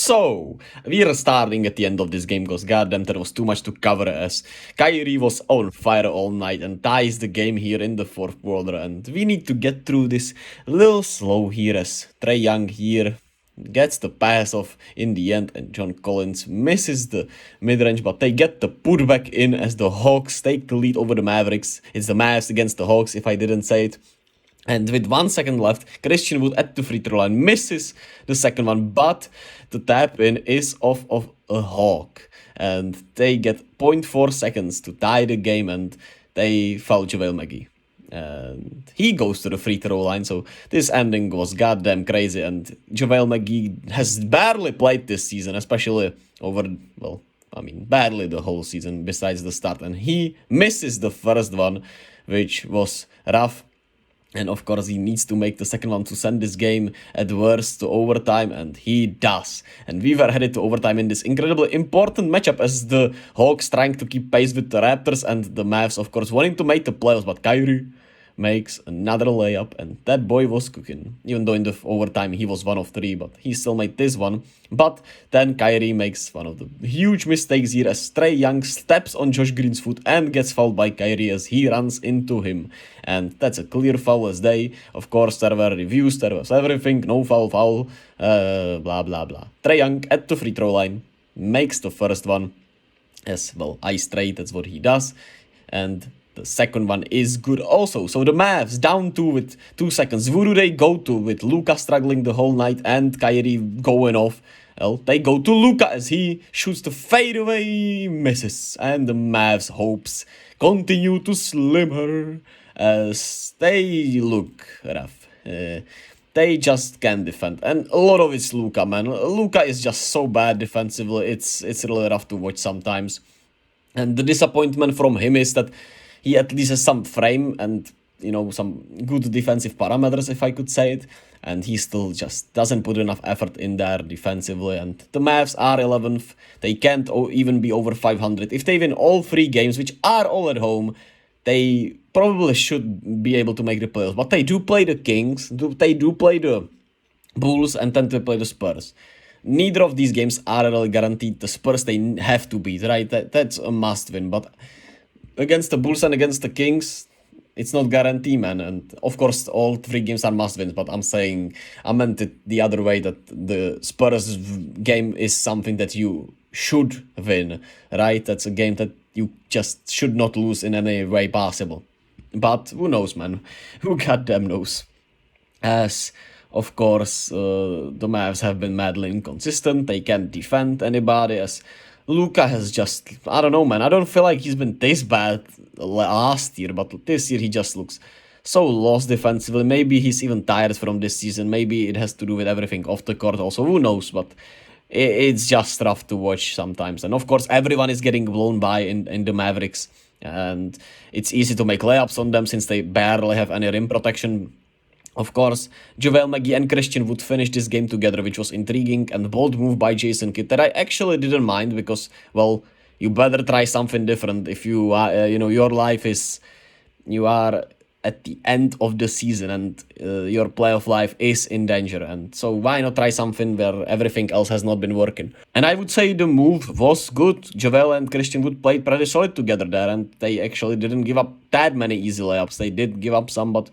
So, we are starting at the end of this game because goddamn there was too much to cover as Kyrie was on fire all night and ties the game here in the fourth quarter, and we need to get through this a little slow here as Trae Young here gets the pass off in the end and John Collins misses the mid-range, but they get the putback in as the Hawks take the lead over the Mavericks. It's the Mavs against the Hawks if I didn't say it. And with 1 second left, Christian Wood at the free throw line misses the second one, but the tap in is off of a Hawk. And they get 0.4 seconds to tie the game and they foul JaVale McGee. And he goes to the free throw line, so this ending was goddamn crazy. And JaVale McGee has barely played this season, especially barely the whole season besides the start. And he misses the first one, which was rough. And of course, he needs to make the second one to send this game at worst to overtime, and he does. And we were headed to overtime in this incredibly important matchup as the Hawks trying to keep pace with the Raptors and the Mavs, of course, wanting to make the playoffs. But Kyrie makes another layup, and that boy was cooking. Even though in the overtime he was 1 of 3, but he still made this one. But then Kyrie makes one of the huge mistakes here as Trae Young steps on Josh Green's foot and gets fouled by Kyrie as he runs into him. And that's a clear foul as they, of course, there were reviews, there was everything, no foul, blah, blah, blah. Trae Young at the free throw line makes the first one as, well, ice Trae, that's what he does. And the second one is good also. So the Mavs down 2 with 2 seconds. Who do they go to with Luka struggling the whole night and Kyrie going off? Well, they go to Luka as he shoots the fadeaway, misses. And the Mavs' hopes continue to slimmer as they look rough. They just can't defend. And a lot of it's Luka, man. Luka is just so bad defensively. It's really rough to watch sometimes. And the disappointment from him is that he at least has some frame and, you know, some good defensive parameters, if I could say it. And he still just doesn't put enough effort in there defensively. And the Mavs are 11th. They can't even be over 500. If they win all 3 games, which are all at home, they probably should be able to make the playoffs. But they do play the Kings, they do play the Bulls, and then they play the Spurs. Neither of these games are really guaranteed. The Spurs, they have to beat, right? That's a must win. But against the Bulls and against the Kings, it's not guaranteed, man. And of course, all 3 games are must wins. But I meant it the other way, that the Spurs game is something that you should win, right? That's a game that you just should not lose in any way possible. But who knows, man? Who goddamn knows? As of course, the Mavs have been madly inconsistent. They can't defend anybody as Luka has just, I don't know, man. I don't feel like he's been this bad last year, but this year he just looks so lost defensively. Maybe he's even tired from this season. Maybe it has to do with everything off the court also. Who knows? But it's just rough to watch sometimes. And of course, everyone is getting blown by in the Mavericks. And it's easy to make layups on them since they barely have any rim protection. Of course, JaVale McGee and Christian Wood finished this game together, which was intriguing, and bold move by Jason Kidd that I actually didn't mind because, well, you better try something different if you are, your life is, you are at the end of the season and your playoff life is in danger. And so why not try something where everything else has not been working? And I would say the move was good. JaVale and Christian Wood played pretty solid together there, and they actually didn't give up that many easy layups. They did give up some, but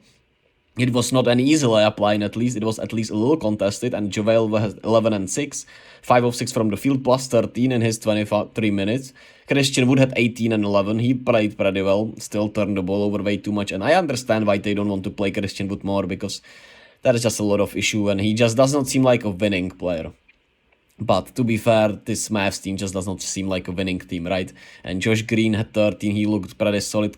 it was not an easy layup line, at least. It was at least a little contested, and JaVale has 11 and 6, 5 of 6 from the field, plus 13 in his 23 minutes. Christian Wood had 18 and 11. He played pretty well, still turned the ball over way too much, and I understand why they don't want to play Christian Wood more, because that is just a lot of issue, and he just does not seem like a winning player. But to be fair, this Mavs team just does not seem like a winning team, right? And Josh Green had 13, he looked pretty solid.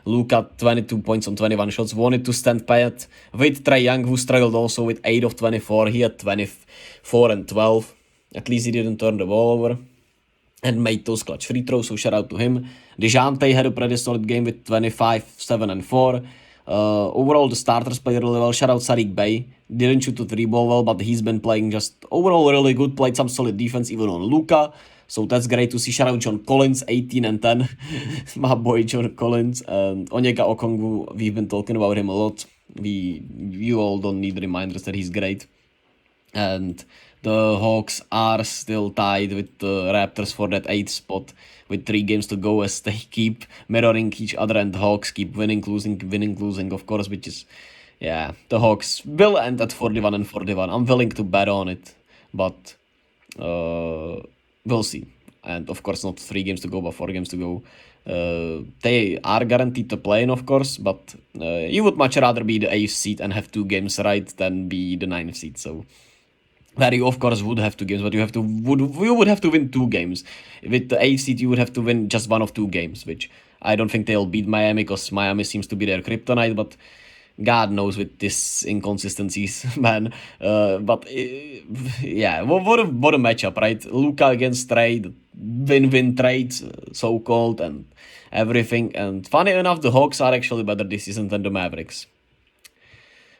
Luka, 22 points on 21 shots, wanted to stand pat with Trae Young, who struggled also with 8 of 24. He had 24 and 12. At least he didn't turn the ball over and made those clutch free throws, so shout out to him. Dejounte had a pretty solid game with 25, 7 and 4. Overall, the starters played really well. Shout out Sadiq Bey. Didn't shoot the 3 ball well, but he's been playing just overall really good. Played some solid defense even on Luka. So that's great to see. Shout out John Collins, 18 and 10. My boy John Collins. And Onyeka Okongwu, we've been talking about him a lot. You all don't need reminders that he's great. And the Hawks are still tied with the Raptors for that 8th spot with 3 games to go as they keep mirroring each other and the Hawks keep winning, losing, of course, which is, yeah, the Hawks will end at 41 and 41. I'm willing to bet on it, but we'll see. And of course, not 3 games to go, but 4 games to go. They are guaranteed to play in, of course, but you would much rather be the 8th seed and have 2 games right than be the 9th seed. So, where you of course would have 2 games, but you would have to win 2 games. With the 8th seed, you would have to win just 1 of 2 games, which I don't think they'll beat Miami because Miami seems to be their kryptonite, but God knows with this inconsistencies, man. Yeah, what a matchup, right? Luka against Trae, the win-win trade, so-called, and everything. And funny enough, the Hawks are actually better this season than the Mavericks.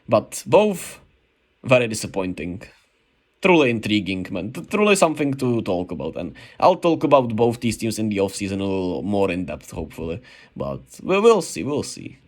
But both very disappointing. Truly intriguing, man. Truly something to talk about. And I'll talk about both these teams in the offseason a little more in depth, hopefully. But we'll see.